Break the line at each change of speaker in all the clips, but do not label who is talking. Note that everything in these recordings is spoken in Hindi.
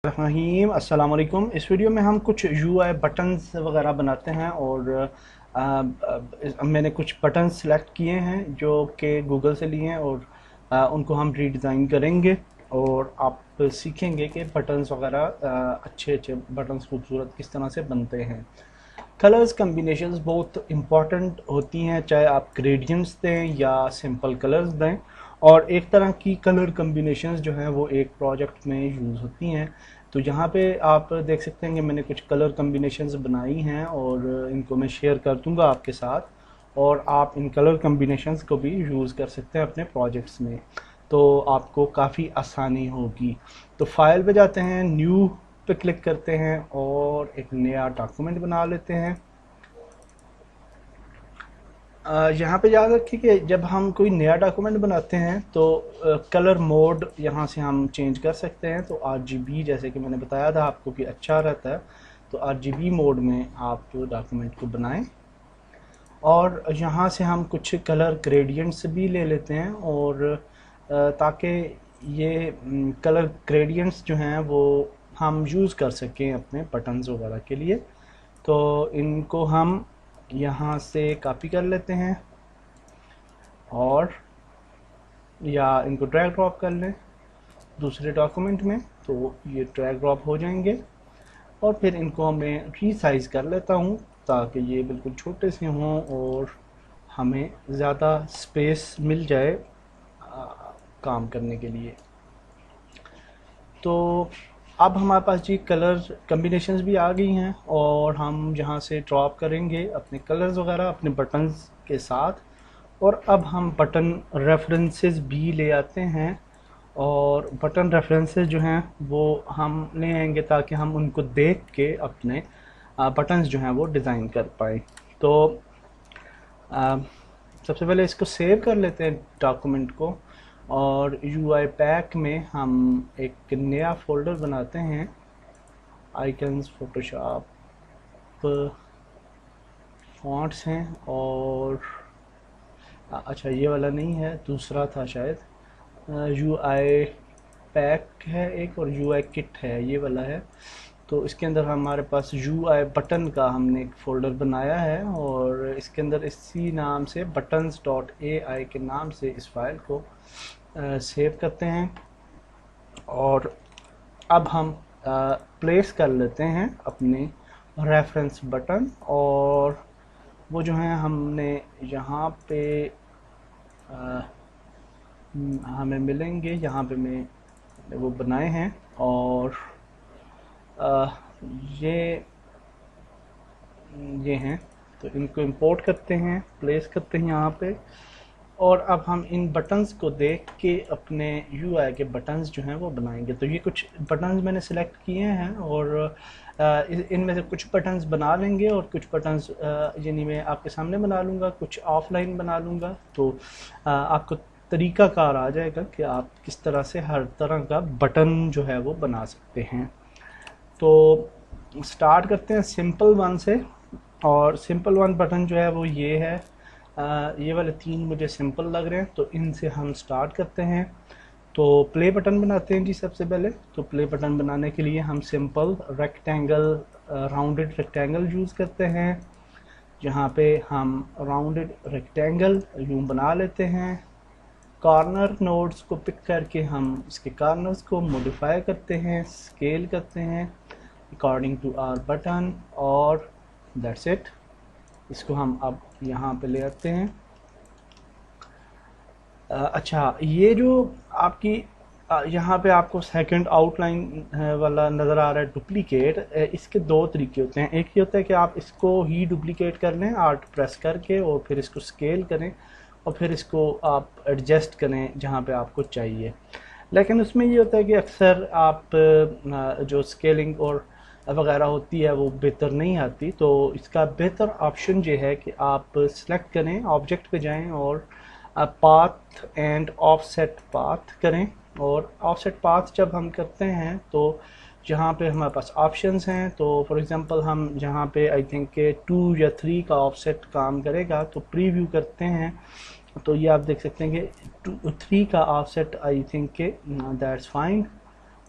रहीम अस्सलाम वालेकुम। इस वीडियो में हम कुछ यूआई बटन्स वगैरह बनाते हैं और मैंने कुछ बटन सेलेक्ट किए हैं जो कि गूगल से लिए हैं और उनको हम रीडिज़ाइन करेंगे और आप सीखेंगे कि बटन्स वगैरह अच्छे अच्छे बटन्स खूबसूरत किस तरह से बनते हैं। कलर्स कम्बिनेशंस बहुत इम्पॉर्टेंट होती हैं, चाहे आप ग्रेडियंट्स दें या सिंपल कलर्स दें। और एक तरह की कलर कम्बिनेशंस जो हैं वो एक प्रोजेक्ट में यूज़ होती हैं। तो यहाँ पे आप देख सकते हैं कि मैंने कुछ कलर कम्बिनेशंस बनाई हैं और इनको मैं शेयर कर दूँगा आपके साथ और आप इन कलर कम्बिनेशंस को भी यूज़ कर सकते हैं अपने प्रोजेक्ट्स में, तो आपको काफ़ी आसानी होगी। तो फाइल पे जाते हैं, न्यू पे क्लिक करते हैं और एक नया डॉक्यूमेंट बना लेते हैं। यहाँ पे याद रखिए कि जब हम कोई नया डॉक्यूमेंट बनाते हैं तो कलर मोड यहाँ से हम चेंज कर सकते हैं। तो RGB, जैसे कि मैंने बताया था आपको कि अच्छा रहता है, तो RGB मोड में आप डॉक्यूमेंट को बनाएं। और यहाँ से हम कुछ कलर ग्रेडियंट्स भी ले लेते हैं और ताकि ये कलर ग्रेडियंट्स जो हैं वो हम यूज़ कर सकें अपने बटन्स वगैरह के लिए। तो इनको हम यहाँ से कॉपी कर लेते हैं और या इनको ड्रैग ड्रॉप कर लें दूसरे डॉक्यूमेंट में, तो ये ड्रैग ड्रॉप हो जाएंगे। और फिर इनको मैं रीसाइज़ कर लेता हूँ ताकि ये बिल्कुल छोटे से हों और हमें ज़्यादा स्पेस मिल जाए काम करने के लिए। तो अब हमारे पास जी कलर कम्बिनेशंस भी आ गई हैं और हम जहाँ से ड्रॉप करेंगे अपने कलर्स वगैरह अपने बटन्स के साथ। और अब हम बटन रेफरेंसेस भी ले आते हैं और बटन रेफरेंसेस जो हैं वो हम ले आएंगे ताकि हम उनको देख के अपने बटन्स जो हैं वो डिज़ाइन कर पाएँ। तो आ, सबसे पहले इसको सेव कर लेते हैं डॉक्यूमेंट को और UI पैक में हम एक नया फोल्डर बनाते हैं, आइकन्स फोटोशॉप फॉन्ट्स हैं। और अच्छा ये वाला नहीं है, दूसरा था शायद, UI पैक है एक और UI किट है, ये वाला है। तो इसके अंदर हमारे पास UI बटन का हमने एक फ़ोल्डर बनाया है और इसके अंदर इसी नाम से buttons.ai के नाम से इस फाइल को सेव करते हैं। और अब हम प्लेस कर लेते हैं अपने रेफरेंस बटन और वो जो है हमने यहाँ पे हमें मिलेंगे, यहाँ पे मैं वो बनाए हैं। और आ, ये हैं, तो इनको इंपोर्ट करते हैं, प्लेस करते हैं यहाँ पे। और अब हम इन बटन्स को देख के अपने UI के बटन्स जो हैं वो बनाएंगे। तो ये कुछ बटन्स मैंने सेलेक्ट किए हैं और इनमें से कुछ बटन्स बना लेंगे और कुछ बटन्स यानी मैं आपके सामने बना लूँगा, कुछ ऑफलाइन बना लूँगा। तो आपको तरीक़ाकार आ जाएगा कि आप किस तरह से हर तरह का बटन जो है वो बना सकते हैं। तो स्टार्ट करते हैं सिंपल वन से। और सिंपल वन बटन जो है वो ये है, ये वाले तीन मुझे सिंपल लग रहे हैं, तो इनसे हम स्टार्ट करते हैं। तो प्ले बटन बनाते हैं जी सबसे पहले। तो प्ले बटन बनाने के लिए हम simple rectangle, rounded rectangle use करते हैं। जहाँ पे हम राउंडेड रेक्टेंगल यूँ बना लेते हैं, कॉर्नर नोड्स को पिक करके हम इसके कॉर्नर्स को मॉडिफाई करते हैं, स्केल करते हैं अकॉर्डिंग टू आवर बटन और दैट्स इट। इसको हम अब यहाँ पे ले आते हैं। अच्छा, ये जो आपकी यहाँ पे आपको सेकंड आउटलाइन वाला नज़र आ रहा है डुप्लीकेट, इसके दो तरीके होते हैं। एक ये होता है कि आप इसको ही डुप्लीकेट कर लें आर्ट प्रेस करके और फिर इसको स्केल करें और फिर इसको आप एडजस्ट करें जहाँ पे आपको चाहिए। लेकिन उसमें ये होता है कि अक्सर आप जो स्केलिंग और वगैरह होती है वो बेहतर नहीं आती। तो इसका बेहतर ऑप्शन ये है कि आप सिलेक्ट करें, ऑब्जेक्ट पे जाएं और पाथ एंड ऑफसेट पाथ करें। और ऑफसेट पाथ जब हम करते हैं तो जहाँ पे हमारे पास ऑप्शंस हैं, तो फॉर एग्जांपल हम जहाँ पे आई थिंक के 2 या 3 का ऑफसेट काम करेगा, तो प्रीव्यू करते हैं तो ये आप देख सकते हैं कि 3 का ऑफसेट आई थिंक के दैट्स फाइन।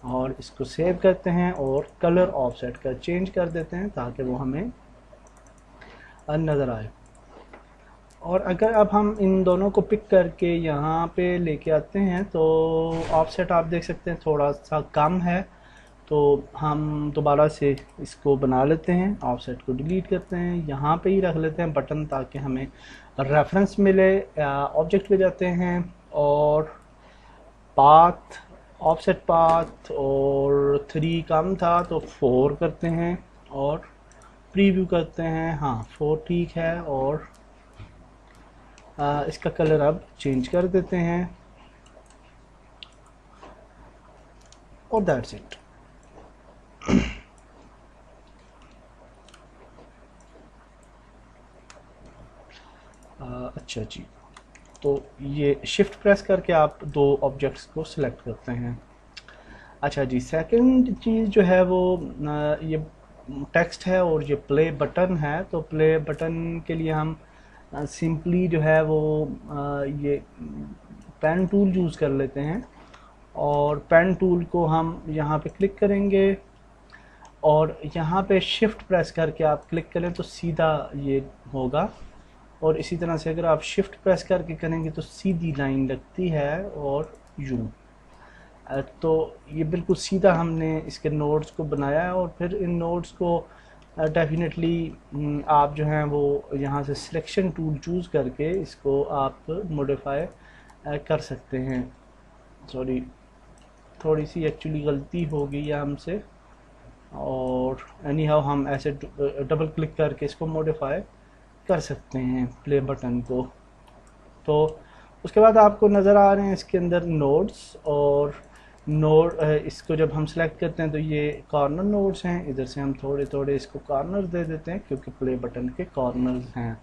और इसको सेव करते हैं और कलर ऑफसेट का चेंज कर देते हैं ताकि वो हमें नज़र आए। और अगर अब हम इन दोनों को पिक करके यहाँ पे लेके आते हैं तो ऑफसेट आप देख सकते हैं थोड़ा सा कम है, तो हम दोबारा से इसको बना लेते हैं, ऑफसेट को डिलीट करते हैं, यहाँ पे ही रख लेते हैं बटन ताकि हमें रेफरेंस मिले। ऑब्जेक्ट पे जाते हैं और पाथ, ऑफसेट पाथ, और 3 कम था तो 4 करते हैं और प्रीव्यू करते हैं। हाँ 4 ठीक है, और इसका कलर अब चेंज कर देते हैं और दैट्स इट। अच्छा जी, तो ये शिफ्ट प्रेस करके आप 2 ऑब्जेक्ट्स को सिलेक्ट करते हैं। अच्छा जी, सेकंड चीज़ जो है वो ये टेक्स्ट है और ये प्ले बटन है। तो प्ले बटन के लिए हम सिंपली जो है वो ये पेन टूल यूज़ कर लेते हैं, और पेन टूल को हम यहाँ पे क्लिक करेंगे और यहाँ पे शिफ्ट प्रेस करके आप क्लिक करें तो सीधा ये होगा, और इसी तरह से अगर आप शिफ्ट प्रेस करके करेंगे तो सीधी लाइन लगती है और यूँ। तो ये बिल्कुल सीधा हमने इसके नोड्स को बनाया है, और फिर इन नोड्स को डेफिनेटली आप जो हैं वो यहाँ से सिलेक्शन टूल चूज़ करके इसको आप मॉडिफाई कर सकते हैं। सॉरी, थोड़ी सी एक्चुअली गलती हो गई है हमसे, और एनी हाउ हम ऐसे डबल क्लिक करके इसको मॉडिफाई कर सकते हैं प्ले बटन को। तो उसके बाद आपको नज़र आ रहे हैं इसके अंदर नोड्स, और नोड इसको जब हम सेलेक्ट करते हैं तो ये कॉर्नर नोड्स हैं। इधर से हम थोड़े थोड़े इसको कॉर्नर दे देते हैं क्योंकि प्ले बटन के कॉर्नर्स हैं,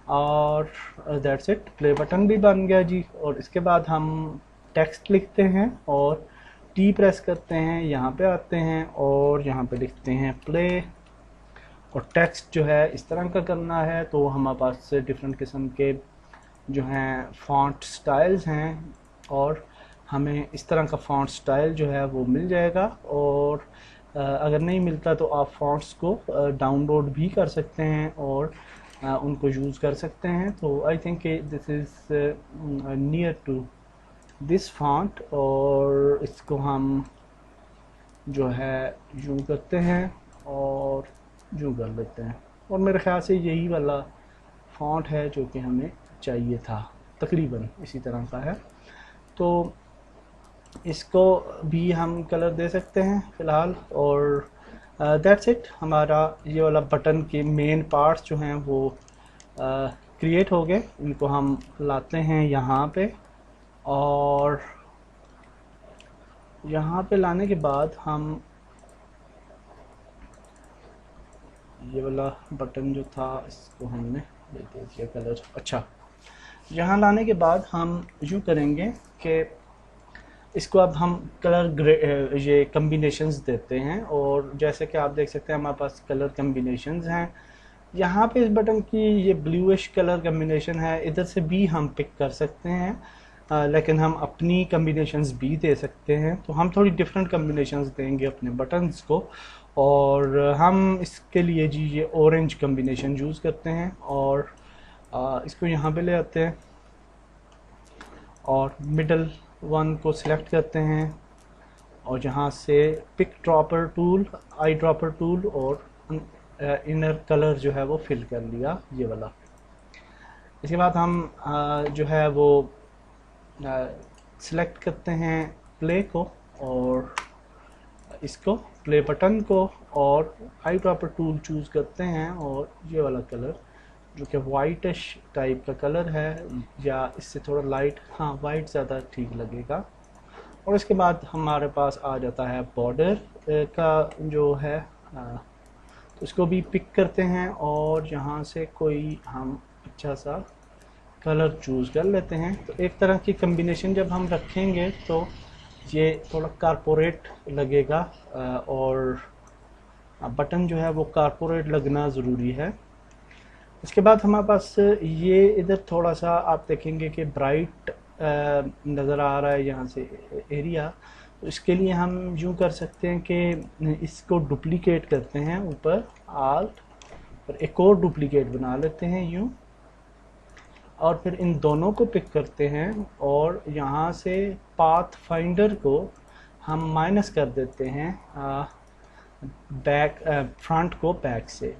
और दैट्स इट, प्ले बटन भी बन गया जी। और इसके बाद हम टेक्स्ट लिखते हैं और टी प्रेस करते हैं, यहाँ पे आते हैं और यहाँ पे लिखते हैं प्ले, और टेक्स्ट जो है इस तरह का करना है। तो हमारे पास डिफरेंट किस्म के जो हैं फॉन्ट स्टाइल्स हैं, और हमें इस तरह का फॉन्ट स्टाइल जो है वो मिल जाएगा। और अगर नहीं मिलता तो आप फॉन्ट्स को डाउनलोड भी कर सकते हैं और उनको यूज़ कर सकते हैं। तो I think this is near to this font, और इसको हम जो है यूँ करते हैं और यूँ कर लेते हैं, और मेरे ख्याल से यही वाला फॉन्ट है जो कि हमें चाहिए था, तकरीबन इसी तरह का है। तो इसको भी हम कलर दे सकते हैं फ़िलहाल, और दैट्स इट, हमारा ये वाला बटन के मेन पार्ट्स जो हैं वो क्रिएट हो गए। इनको हम लाते हैं यहाँ पे, और यहाँ पे लाने के बाद हम ये वाला बटन जो था इसको हमने दे दिया कलर। अच्छा, यहाँ लाने के बाद हम यूँ करेंगे कि इसको अब हम कलर ये कम्बिनेशंस देते हैं, और जैसे कि आप देख सकते हैं हमारे पास कलर कम्बिनेशंस हैं। यहाँ पे इस बटन की ये ब्लूइश कलर कम्बिनेशन है, इधर से भी हम पिक कर सकते हैं, लेकिन हम अपनी कम्बिनेशंस भी दे सकते हैं। तो हम थोड़ी डिफरेंट कम्बिनेशंस देंगे अपने बटन्स को, और हम इसके लिए जी ये ऑरेंज कम्बिनेशन यूज़ करते हैं, और इसको यहाँ पे ले आते हैं और मिडल वन को सिलेक्ट करते हैं, और जहाँ से pick dropper tool, eye dropper tool, और इनर कलर जो है वो फिल कर लिया ये वाला। इसके बाद हम जो है वो सिलेक्ट करते हैं प्ले को, और इसको प्ले बटन को, और आई ड्रॉपर टूल चूज़ करते हैं, और ये वाला कलर जो कि वाइटिश टाइप का कलर है, या इससे थोड़ा लाइट, हाँ वाइट ज़्यादा ठीक लगेगा। और इसके बाद हमारे पास आ जाता है बॉर्डर का जो है, तो इसको भी पिक करते हैं, और यहाँ से कोई हम अच्छा सा कलर चूज़ कर लेते हैं। तो एक तरह की कम्बिनेशन जब हम रखेंगे तो ये थोड़ा कारपोरेट लगेगा, और बटन जो है वो कारपोरेट लगना ज़रूरी है। इसके बाद हमारे पास ये इधर थोड़ा सा आप देखेंगे कि ब्राइट नज़र आ रहा है यहाँ से एरिया, तो इसके लिए हम यूँ कर सकते हैं कि इसको डुप्लीकेट करते हैं, ऊपर आल्ट और एक और डुप्लीकेट बना लेते हैं यूँ, और फिर इन दोनों को पिक करते हैं और यहाँ से पाथ फाइंडर को हम माइनस कर देते हैं बैक फ्रंट को बैक से।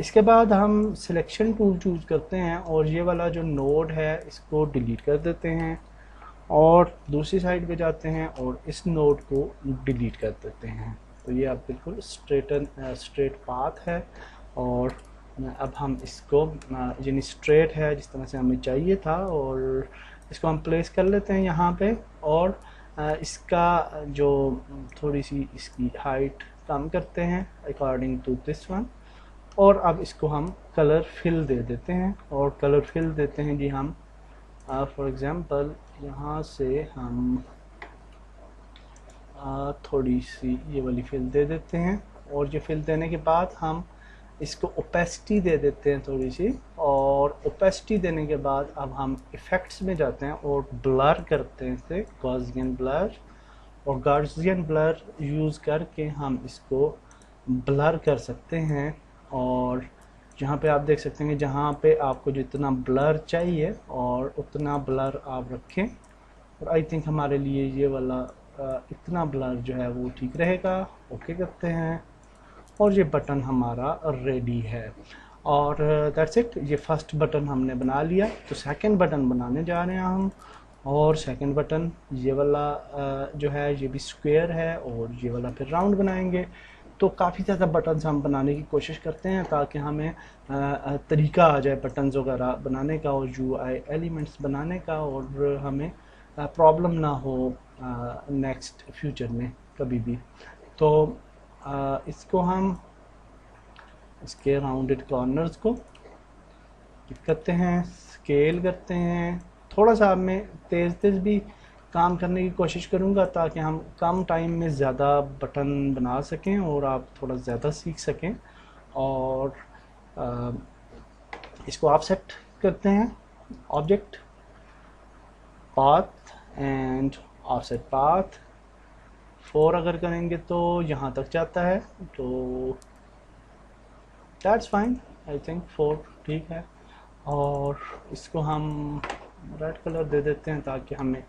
इसके बाद हम सिलेक्शन टूल चूज करते हैं और ये वाला जो नोड है इसको डिलीट कर देते हैं और दूसरी साइड पे जाते हैं और इस नोड को डिलीट कर देते हैं। तो ये अब बिल्कुल स्ट्रेट पाथ है और अब हम इसको यानी स्ट्रेट है जिस तरह से हमें चाहिए था, और इसको हम प्लेस कर लेते हैं यहाँ पे, और इसका जो थोड़ी सी इसकी हाइट कम करते हैं अकॉर्डिंग टू दिस वन, और अब इसको हम कलर फिल दे देते हैं। और कलर फिल देते हैं जी हम फॉर एग्ज़ाम्पल यहाँ से हम थोड़ी सी ये वाली फिल दे देते हैं, और ये फिल देने के बाद हम इसको ओपेसिटी दे देते हैं थोड़ी सी, और ओपेसिटी देने के बाद अब हम इफ़ेक्ट्स में जाते हैं और ब्लर करते हैं इसे गॉसियन ब्लर, और गॉसियन ब्लर यूज़ करके हम इसको ब्लर कर सकते हैं। और जहाँ पे आप देख सकते हैं कि जहाँ पे आपको जितना ब्लर चाहिए और उतना ब्लर आप रखें, और आई थिंक हमारे लिए ये वाला इतना ब्लर जो है वो ठीक रहेगा। ओके करते हैं और ये बटन हमारा रेडी है, और दैट्स इट। ये फर्स्ट बटन हमने बना लिया, तो सेकंड बटन बनाने जा रहे हैं हम। और सेकंड बटन ये वाला जो है ये भी स्क्वायर है, और ये वाला फिर राउंड बनाएंगे। तो काफ़ी ज़्यादा बटन्स हम बनाने की कोशिश करते हैं ताकि हमें तरीका आ जाए बटन्स वगैरह बनाने का और UI एलिमेंट्स बनाने का, और हमें प्रॉब्लम ना हो नेक्स्ट फ्यूचर में कभी भी। तो इसको हम इसके राउंडेड कॉर्नर्स को क्लिक करते हैं, स्केल करते हैं। थोड़ा सा मैं तेज़ भी काम करने की कोशिश करूँगा ताकि हम कम टाइम में ज़्यादा बटन बना सकें और आप थोड़ा ज़्यादा सीख सकें। और इसको ऑफसेट करते हैं, object path and offset path 4 अगर करेंगे तो यहाँ तक जाता है, तो दैट्स फाइन, आई थिंक 4 ठीक है। और इसको हम रेड कलर दे देते हैं ताकि हमें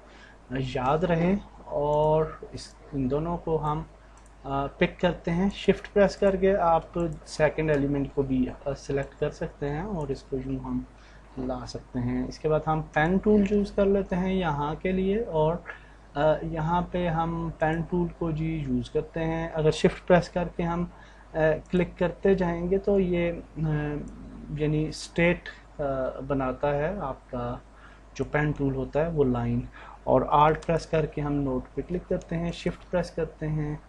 याद रहे, और इन दोनों को हम पिक करते हैं। शिफ्ट प्रेस करके आप सेकंड एलिमेंट को भी सिलेक्ट कर सकते हैं और इसको यूँ हम ला सकते हैं। इसके बाद हम पेन टूल यूज़ कर लेते हैं यहाँ के लिए, और यहाँ पे हम पेन टूल को जी यूज़ करते हैं। अगर शिफ्ट प्रेस करके हम क्लिक करते जाएंगे तो ये यानी स्ट्रेट बनाता है आपका जो पेन टूल होता है वो लाइन। और आल्ट प्रेस करके हम नोट पे क्लिक करते हैं, शिफ्ट प्रेस करते हैं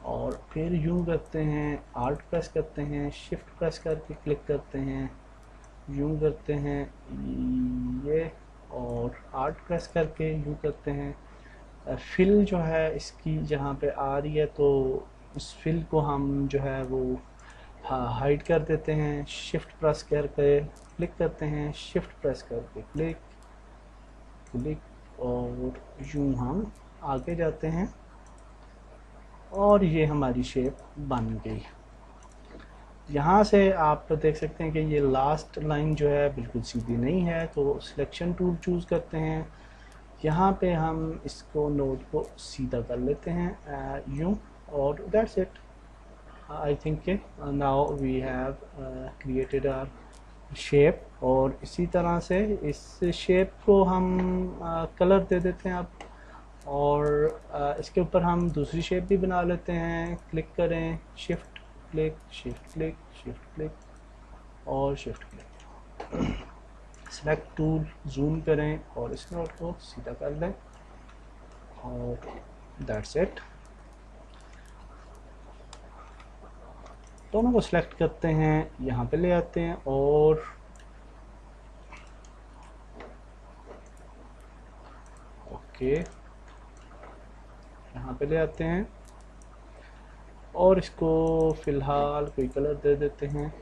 और फिर यूँ करते हैं, आल्ट प्रेस करते हैं, शिफ्ट प्रेस करके क्लिक करते हैं, यूँ करते हैं ये, और आल्ट प्रेस करके यूँ करते हैं। फिल जो है इसकी जहाँ पे आ रही है तो इस फिल को हम जो है वो हाइड कर देते हैं। शिफ्ट प्रेस करके क्लिक करते हैं, शिफ्ट प्रेस करके क्लिक, और यूँ हम आगे जाते हैं और ये हमारी शेप बन गई। यहाँ से आप देख सकते हैं कि ये लास्ट लाइन जो है बिल्कुल सीधी नहीं है, तो सिलेक्शन टूल चूज़ करते हैं। यहाँ पे हम इसको नोड को सीधा कर लेते हैं यूँ, और that's it. I think now we have created our shape. और इसी तरह से इस शेप को हम कलर दे देते हैं अब, और इसके ऊपर हम दूसरी शेप भी बना लेते हैं। क्लिक करें, shift click, shift click, shift click और shift click, select tool, zoom करें और इस नोट को सीधा कर लें, और दैट्स इट। दोनों को सिलेक्ट करते हैं, यहाँ पे ले आते हैं और ओके यहाँ पे ले आते हैं और इसको फ़िलहाल कोई कलर दे देते हैं।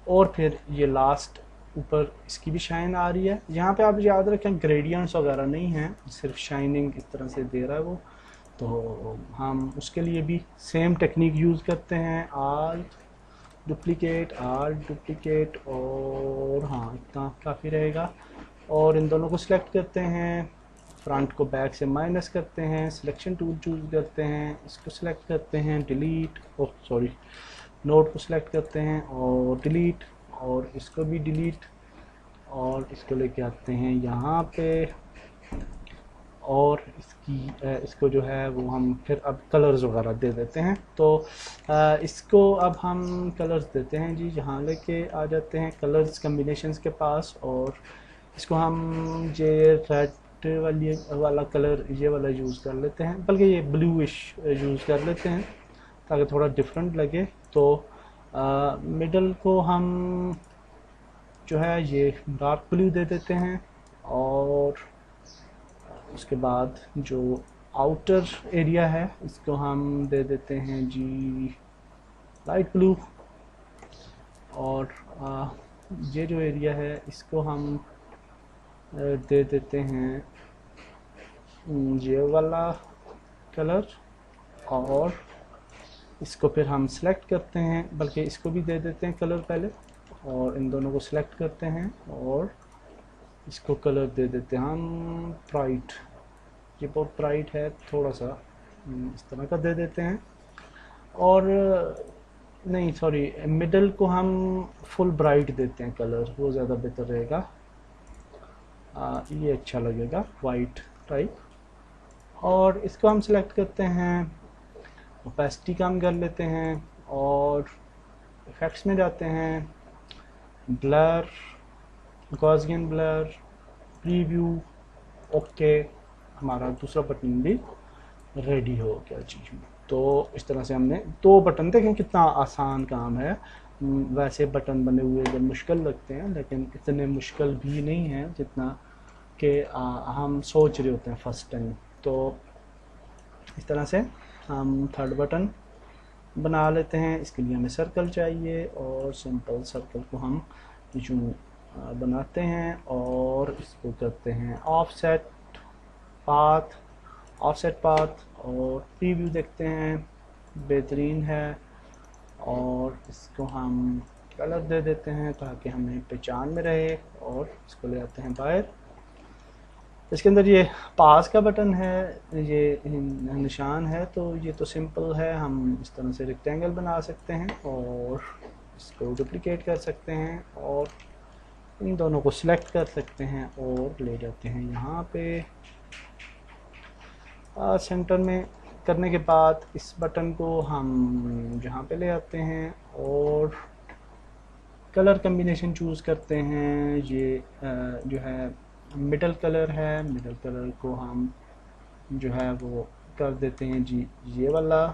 और फिर ये लास्ट ऊपर इसकी भी शाइन आ रही है। यहाँ पे आप याद रखें ग्रेडियंट्स वगैरह नहीं हैं, सिर्फ शाइनिंग इस तरह से दे रहा है वो। तो हम उसके लिए भी सेम टेक्निक यूज़ करते हैं, आल्ट डुप्लिकेट और हाँ इतना काफ़ी रहेगा। और इन दोनों को सिलेक्ट करते हैं, फ्रंट को बैक से माइनस करते हैं, सिलेक्शन टूल चूज़ करते हैं, इसको सिलेक्ट करते हैं, डिलीट, ओह सॉरी, नोड को सिलेक्ट करते हैं और डिलीट, और इसको भी डिलीट, और इसको लेके आते हैं यहाँ पे, और इसको जो है वो हम फिर अब कलर्स वगैरह दे देते हैं। तो इसको अब हम कलर्स देते हैं जी, यहाँ लेके आ जाते हैं कलर्स कम्बिनेशंस के पास, और इसको हम ये रेड वाला कलर ये वाला यूज़ कर लेते हैं, बल्कि ये ब्लूइश यूज़ कर लेते हैं ताकि थोड़ा डिफरेंट लगे। तो मिडल को हम जो है ये डार्क ब्लू दे देते हैं, और उसके बाद जो आउटर एरिया है इसको हम दे देते हैं जी लाइट ब्लू, और ये जो एरिया है इसको हम दे देते हैं ये वाला कलर, और इसको फिर हम सेलेक्ट करते हैं, बल्कि इसको भी दे देते हैं कलर पहले, और इन दोनों को सिलेक्ट करते हैं और इसको कलर दे देते हैं हम ब्राइट, ये बहुत ब्राइट है, थोड़ा सा इस तरह का दे देते हैं। और नहीं सॉरी, मिडल को हम फुल ब्राइट देते हैं कलर, वो ज़्यादा बेहतर रहेगा, ये अच्छा लगेगा वाइट टाइप। और इसको हम सिलेक्ट करते हैं, ओपेसिटी कम कर लेते हैं, और इफेक्ट्स में जाते हैं, blur, Gaussian blur, preview, okay, हमारा दूसरा बटन भी रेडी हो गया जी। तो इस तरह से हमने 2 बटन, देखें कितना आसान काम है। वैसे बटन बने हुए जब मुश्किल लगते हैं, लेकिन इतने मुश्किल भी नहीं है जितना कि हम सोच रहे होते हैं फर्स्ट टाइम। तो इस तरह से हम थर्ड बटन बना लेते हैं। इसके लिए हमें सर्कल चाहिए, और सिंपल सर्कल को हम यूँ बनाते हैं, और इसको करते हैं ऑफसेट पाथ, और प्रीव्यू देखते हैं, बेहतरीन है। और इसको हम कलर दे देते हैं ताकि हमें पहचान में रहे, और इसको ले आते हैं बाहर। इसके अंदर ये पास का बटन है, ये निशान है, तो ये तो सिंपल है, हम इस तरह से रेक्टेंगल बना सकते हैं, और इसको डुप्लिकेट कर सकते हैं, और इन दोनों को सिलेक्ट कर सकते हैं और ले जाते हैं यहाँ पे सेंटर में। करने के बाद इस बटन को हम यहाँ पे ले आते हैं, और कलर कम्बिनेशन चूज़ करते हैं। ये जो है मिडल कलर है, मिडल कलर को हम जो है वो कर देते हैं जी ये वाला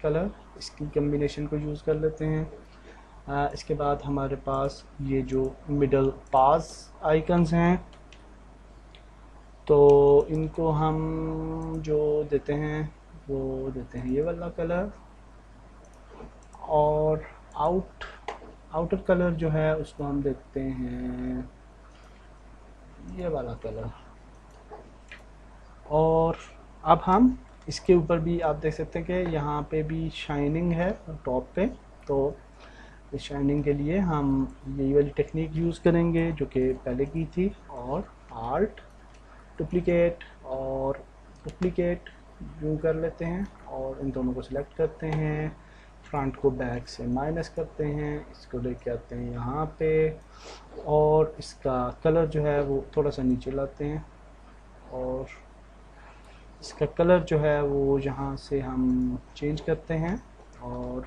कलर, इसकी कम्बिनेशन को यूज़ कर लेते हैं। इसके बाद हमारे पास ये जो मिडल पास आइकन्स हैं, तो इनको हम जो देते हैं वो देते हैं ये वाला कलर, और आउटर कलर जो है उसको हम देखते हैं ये वाला कलर। और अब हम इसके ऊपर भी आप देख सकते हैं कि यहाँ पे भी शाइनिंग है टॉप पे, तो इस शाइनिंग के लिए हम यही वाली टेक्निक यूज़ करेंगे जो कि पहले की थी, और आल्ट डुप्लिकेट और डुप्लिकेट यूँ कर लेते हैं, और इन दोनों को सिलेक्ट करते हैं, फ्रंट को बैक से माइनस करते हैं, इसको लेके आते हैं यहाँ पे, और इसका कलर जो है वो थोड़ा सा नीचे लाते हैं, और इसका कलर जो है वो यहाँ से हम चेंज करते हैं, और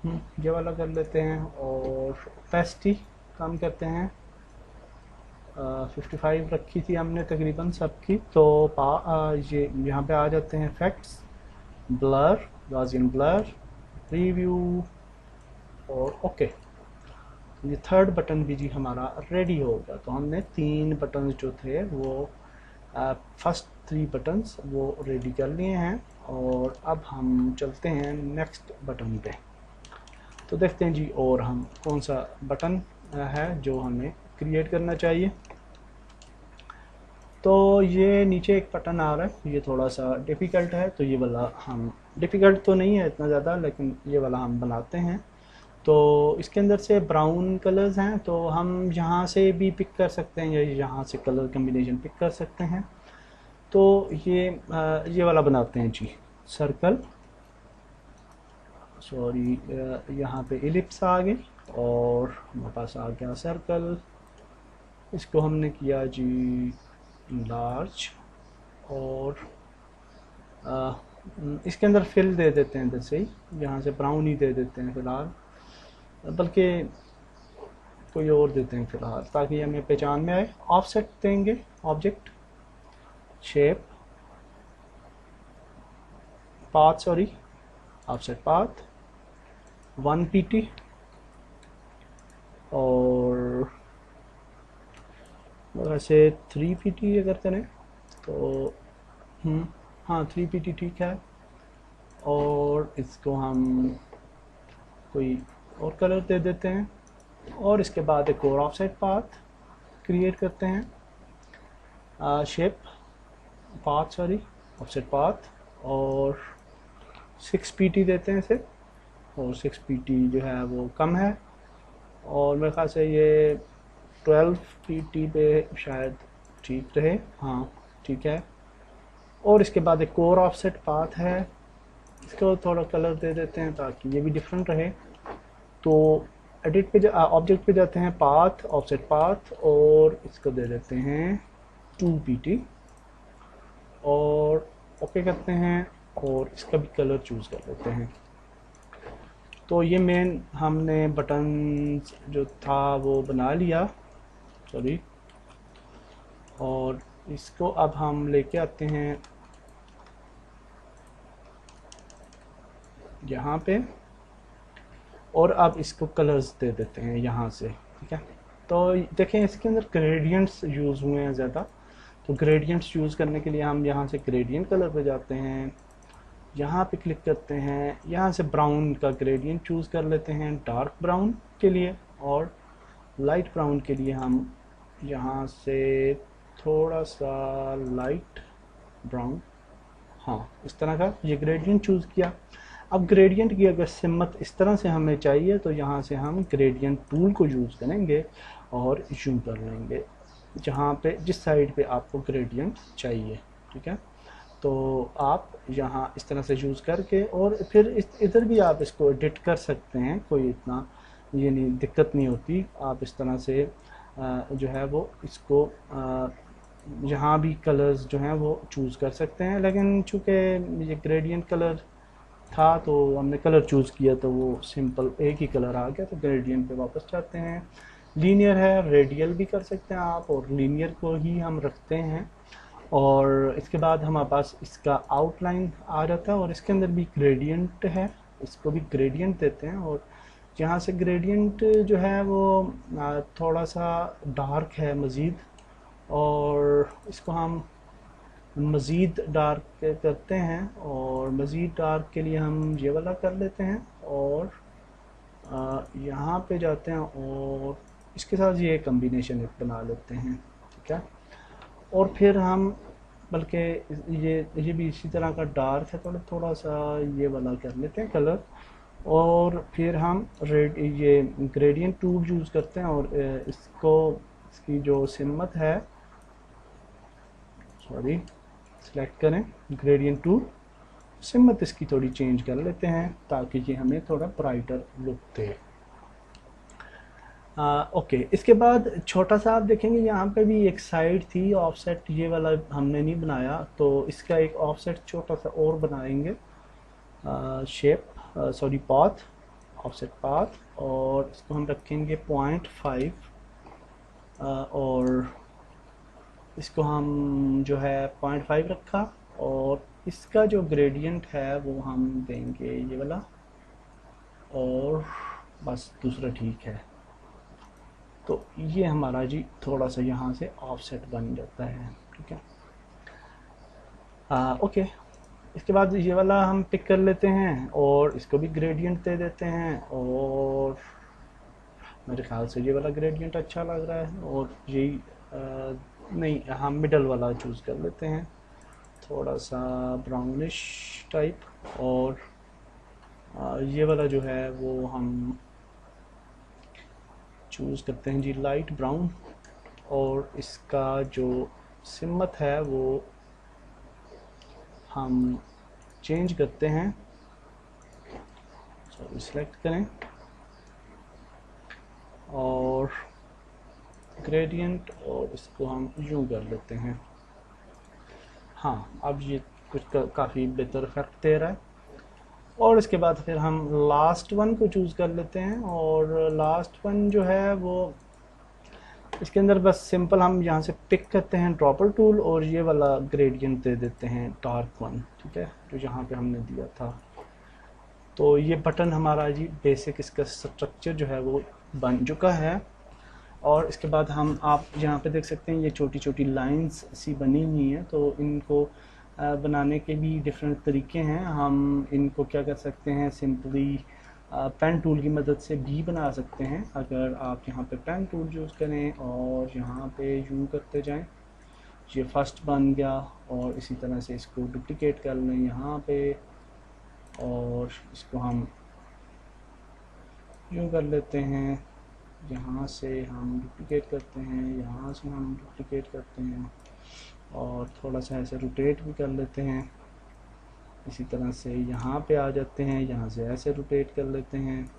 ये वाला कर लेते हैं, और ओपेसिटी कम करते हैं, 55 रखी थी हमने तकरीबन सबकी। तो ये यहाँ पे आ जाते हैं effects, blur, Gaussian blur, preview, और ओके। ये थर्ड बटन भी जी हमारा रेडी हो गया। तो हमने 3 बटन जो थे वो फर्स्ट 3 बटन्स वो रेडी कर लिए हैं, और अब हम चलते हैं नेक्स्ट बटन पे। तो देखते हैं जी और हम कौन सा बटन है जो हमें क्रिएट करना चाहिए। तो ये नीचे एक बटन आ रहा है, ये थोड़ा सा डिफ़िकल्ट है, तो ये वाला हम, डिफ़िकल्ट तो नहीं है इतना ज़्यादा, लेकिन ये वाला हम बनाते हैं। तो इसके अंदर से ब्राउन कलर्स हैं, तो हम यहाँ से भी पिक कर सकते हैं या यहाँ से कलर कम्बिनेशन पिक कर सकते हैं। तो ये वाला बनाते हैं जी, सर्कल, सॉरी, यहाँ पे इलिप्स आ गई और हमारे पास आ गया सर्कल। इसको हमने किया जी लार्ज, और इसके अंदर फिल दे देते हैं जैसे ही, यहाँ से ब्राउन ही दे देते हैं फ़िलहाल, बल्कि कोई और देते हैं फ़िलहाल ताकि हमें पहचान में आए। ऑफसेट देंगे, object, shape, path, sorry, offset path 1 pt, और वैसे 3 pt अगर करें तो हाँ 3 pt ठीक है। और इसको हम कोई और कलर दे देते हैं, और इसके बाद एक और ऑफसेट पाथ क्रिएट करते हैं, shape path, sorry, offset path, और 6 pt देते हैं इसे, और 6 pt जो है वो कम है, और मेरे ख्याल से ये 12 pt पे शायद ठीक रहे, हाँ ठीक है। और इसके बाद एक और ऑफसेट पाथ है, इसको थोड़ा कलर दे देते हैं ताकि ये भी डिफरेंट रहे। तो एडिट पे ऑब्जेक्ट पे जाते हैं, पाथ, ऑफसेट पाथ, और इसको दे देते हैं 2 pt, और ओके करते हैं, और इसका भी कलर चूज़ कर लेते हैं। तो ये मेन हमने बटन जो था वो बना लिया, सॉरी, और इसको अब हम लेके आते हैं यहाँ पे, और अब इसको कलर्स दे देते हैं यहाँ से, ठीक है। तो देखें इसके अंदर ग्रेडियंट्स यूज़ हुए हैं ज़्यादा, तो ग्रेडियंट्स यूज़ करने के लिए हम यहाँ से ग्रेडियंट कलर पे जाते हैं, यहाँ पे क्लिक करते हैं, यहाँ से ब्राउन का ग्रेडियंट चूज़ कर लेते हैं डार्क ब्राउन के लिए, और लाइट ब्राउन के लिए हम यहाँ से थोड़ा सा लाइट ब्राउन, हाँ इस तरह का ये ग्रेडियंट चूज़ किया। अब ग्रेडियंट की अगर सिमत इस तरह से हमें चाहिए तो यहाँ से हम ग्रेडियंट टूल को यूज़ करेंगे और जूम कर लेंगे जहाँ पे, जिस साइड पे आपको ग्रेडियंट चाहिए, ठीक है। तो आप यहाँ इस तरह से यूज़ करके, और फिर इधर भी आप इसको एडिट कर सकते हैं, कोई इतना ये नहीं, दिक्कत नहीं होती। आप इस तरह से जो है वो इसको यहाँ भी कलर्स जो हैं वो चूज़ कर सकते हैं, लेकिन चूँकि ये ग्रेडियंट कलर था तो हमने कलर चूज़ किया तो वो सिंपल एक ही कलर आ गया, तो ग्रेडियंट पे वापस जाते हैं। लीनियर है, रेडियल भी कर सकते हैं आप, और लीनियर को ही हम रखते हैं। और इसके बाद हमारे पास इसका आउटलाइन आ जाता है, और इसके अंदर भी ग्रेडियंट है, इसको भी ग्रेडियंट देते हैं। और यहाँ से ग्रेडियंट जो है वो थोड़ा सा डार्क है मज़ीद, और इसको हम मज़ीद डार्क करते हैं, और मज़ीद डार्क के लिए हम ये वाला कर लेते हैं, और यहाँ पे जाते हैं और इसके साथ ये कम्बिनेशन एक बना लेते हैं, ठीक है। और फिर हम, बल्कि ये भी इसी तरह का डार्क है, थोड़ा सा ये वाला कर लेते हैं कलर, और फिर हम ये ग्रेडियंट टूल यूज़ करते हैं, और इसको, इसकी जो सिमत है, सॉरी, सेलेक्ट करें ग्रेडियंट टूल, सिमत इसकी थोड़ी चेंज कर लेते हैं ताकि ये हमें थोड़ा ब्राइटर लुक दे। ओके, इसके बाद छोटा सा आप देखेंगे यहाँ पे भी एक साइड थी ऑफसेट, ये वाला हमने नहीं बनाया, तो इसका एक ऑफसेट छोटा सा और बनाएंगे, shape, sorry, path, offset path, और इसको हम रखेंगे 0.5, और इसको हम जो है 0.5 रखा, और इसका जो ग्रेडियंट है वो हम देंगे ये वाला, और बस दूसरा ठीक है। तो ये हमारा जी थोड़ा सा यहाँ से ऑफसेट बन जाता है, ठीक है। ओके, इसके बाद ये वाला हम पिक कर लेते हैं और इसको भी ग्रेडियंट दे देते हैं, और मेरे ख्याल से ये वाला ग्रेडियंट अच्छा लग रहा है, और यही नहीं, हम मिडल वाला चूज़ कर लेते हैं, थोड़ा सा ब्राउनिश टाइप। और ये वाला जो है वो हम चूज़ करते हैं जी लाइट ब्राउन, और इसका जो सिमत है वो हम चेंज करते हैं, सॉरी सिलेक्ट करें, और ग्रेडियंट, और इसको हम यूँ कर लेते हैं। हाँ, अब ये कुछ काफ़ी बेहतर इफेक्ट दे रहा है। और इसके बाद फिर हम लास्ट वन को चूज़ कर लेते हैं, और लास्ट वन जो है वो इसके अंदर बस सिंपल हम यहाँ से पिक करते हैं ड्रॉपर टूल, और ये वाला ग्रेडियंट दे देते हैं डार्क वन, ठीक है, जो यहाँ पे हमने दिया था। तो ये बटन हमारा जी बेसिक इसका स्ट्रक्चर जो है वो बन चुका है। और इसके बाद हम आप यहाँ पे देख सकते हैं ये छोटी छोटी लाइंस सी बनी हुई हैं, तो इनको बनाने के भी डिफरेंट तरीके हैं। हम इनको क्या कर सकते हैं, सिंपली पेन टूल की मदद से भी बना सकते हैं। अगर आप यहाँ पे पेन टूल यूज़ करें और यहाँ पे यूँ करते जाएं, ये फर्स्ट बन गया, और इसी तरह से इसको डुप्लिकेट कर लें यहाँ पे, और इसको हम यूँ कर लेते हैं, यहाँ से हम डुप्लिकेट करते हैं, यहाँ से हम डुप्लिकेट करते हैं, और थोड़ा सा ऐसे रोटेट भी कर लेते हैं। इसी तरह से यहाँ पे आ जाते हैं, यहाँ से ऐसे रोटेट कर लेते हैं।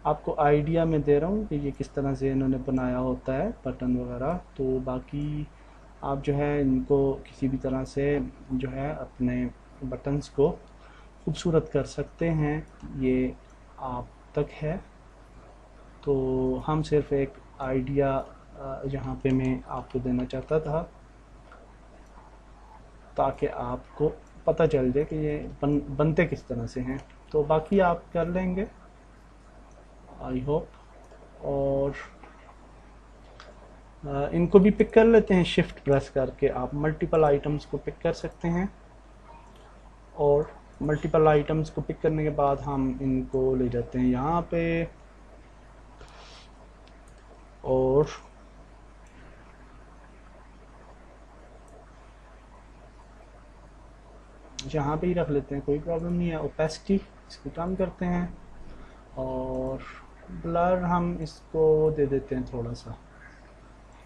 आपको आइडिया मैं दे रहा हूँ कि ये किस तरह से इन्होंने बनाया होता है बटन वगैरह। तो बाकी आप जो है इनको किसी भी तरह से जो है अपने बटन्स को खूबसूरत कर सकते हैं, ये आप तक है। तो हम सिर्फ एक आइडिया यहाँ पे मैं आपको देना चाहता था, ताकि आपको पता चल जाए कि ये बनते किस तरह से हैं। तो बाकी आप कर लेंगे आई होप। और इनको भी पिक कर लेते हैं, शिफ्ट प्रेस करके आप मल्टीपल आइटम्स को पिक कर सकते हैं। और मल्टीपल आइटम्स को पिक करने के बाद हम इनको ले जाते हैं यहाँ पे, और यहाँ पे ही रख लेते हैं, कोई प्रॉब्लम नहीं है। ओपेसिटी इसको कम करते हैं, और ब्लर हम इसको दे देते हैं थोड़ा सा,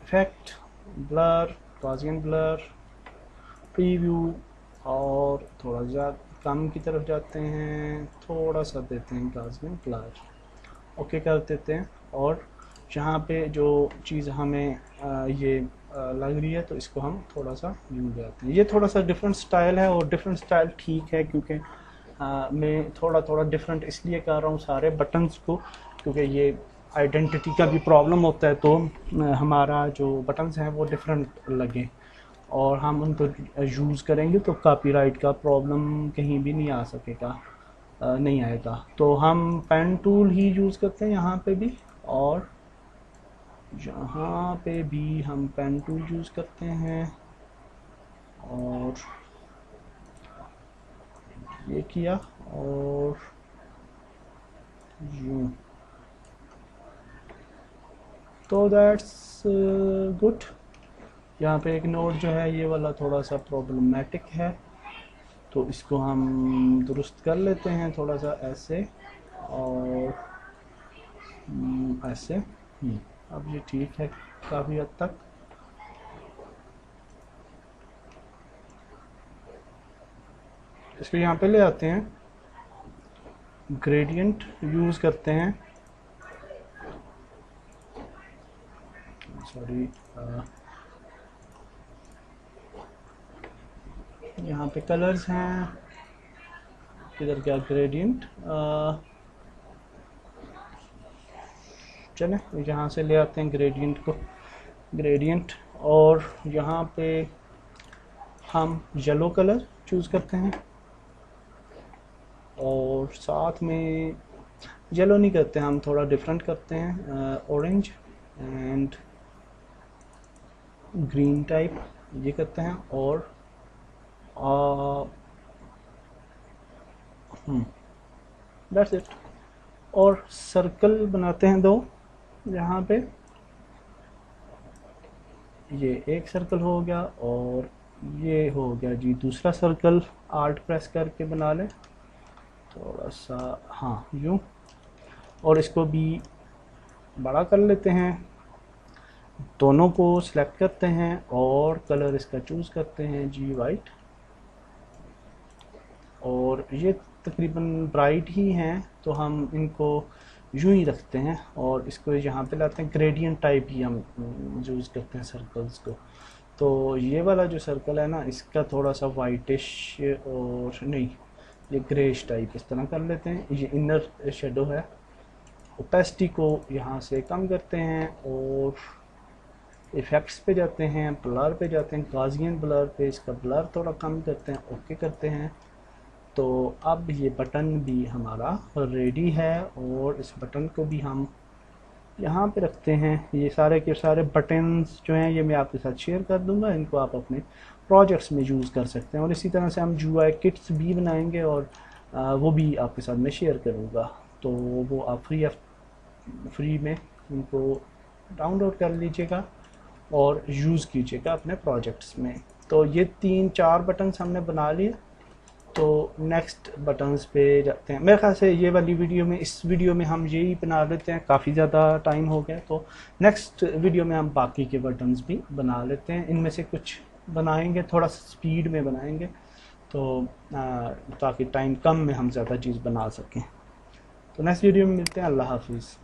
effect blur, Gaussian blur, preview, और थोड़ा ज़्यादा कम की तरफ जाते हैं, थोड़ा सा देते हैं गॉसियन ब्लर, ओके कर देते हैं। और जहाँ पे जो चीज़ हमें ये लग रही है, तो इसको हम थोड़ा सा यूँ जाते हैं। ये थोड़ा सा डिफरेंट स्टाइल है, और डिफरेंट स्टाइल ठीक है, क्योंकि मैं थोड़ा थोड़ा डिफरेंट इसलिए कर रहा हूँ सारे बटन्स को, क्योंकि ये आइडेंटिटी का भी प्रॉब्लम होता है, तो हमारा जो बटन्स हैं वो डिफरेंट लगे, और हम उनको यूज़ करेंगे तो कॉपीराइट का प्रॉब्लम कहीं भी नहीं आ सकेगा, नहीं आएगा। तो हम पेन टूल ही यूज़ करते हैं यहाँ पे भी, और यहाँ पे भी हम पेन टूल यूज़ करते हैं, और ये किया, और यूँ। तो दैट्स गुड। यहाँ पे एक नोट जो है ये वाला थोड़ा सा प्रॉब्लमेटिक है, तो इसको हम दुरुस्त कर लेते हैं थोड़ा सा ऐसे, और ऐसे। अब ये ठीक है काफ़ी हद तक। इसको यहाँ पे ले आते हैं, ग्रेडियंट यूज़ करते हैं, सॉरी यहाँ पे कलर्स हैं, किधर क्या ग्रेडियंट, चले यहाँ से ले आते हैं ग्रेडियंट को, ग्रेडियंट, और यहाँ पे हम येलो कलर चूज़ करते हैं, और साथ में येलो नहीं करते, हम थोड़ा डिफरेंट करते हैं, ऑरेंज एंड ग्रीन टाइप ये करते हैं। और दैट्स इट। और सर्कल बनाते हैं दो। यहाँ पे ये एक सर्कल हो गया और ये हो गया जी दूसरा सर्कल। आल्ट प्रेस करके बना लें थोड़ा सा, हाँ यूँ, और इसको भी बड़ा कर लेते हैं। दोनों को सिलेक्ट करते हैं और कलर इसका चूज़ करते हैं जी वाइट, और ये तकरीबन ब्राइट ही हैं तो हम इनको यूं ही रखते हैं और इसको यहाँ पे लाते हैं। ग्रेडियंट टाइप ही हम यूज़ करते हैं सर्कल्स को। तो ये वाला जो सर्कल है ना, इसका थोड़ा सा वाइटिश और नहीं, ये ग्रेश टाइप इस तरह कर लेते हैं। ये इनर शेडो है। ओपेसिटी को यहाँ से कम करते हैं और इफ़ेक्ट्स पे जाते हैं, ब्लर पे जाते हैं, गाजियन ब्लर पे इसका ब्लर थोड़ा कम करते हैं, ओके करते हैं। तो अब ये बटन भी हमारा रेडी है और इस बटन को भी हम यहाँ पे रखते हैं। ये सारे के सारे बटन्स जो हैं ये मैं आपके साथ शेयर कर दूंगा, इनको आप अपने प्रोजेक्ट्स में यूज़ कर सकते हैं। और इसी तरह से हम UI किट्स भी बनाएंगे और वो भी आपके साथ मैं शेयर करूँगा। तो वो आप फ्री में उनको डाउनलोड कर लीजिएगा और यूज़ कीजिएगा अपने प्रोजेक्ट्स में। तो ये 3-4 बटन्स हमने बना लिए। तो नेक्स्ट बटन्स पे जाते हैं। मेरे ख्याल से ये वाली वीडियो में, इस वीडियो में हम यही बना लेते हैं, काफ़ी ज़्यादा टाइम हो गया। तो नेक्स्ट वीडियो में हम बाकी के बटन्स भी बना लेते हैं। इनमें से कुछ बनाएंगे, थोड़ा स्पीड में बनाएंगे तो ताकि टाइम कम में हम ज़्यादा चीज़ बना सकें। तो नेक्स्ट वीडियो में मिलते हैं। अल्लाह हाफिज़।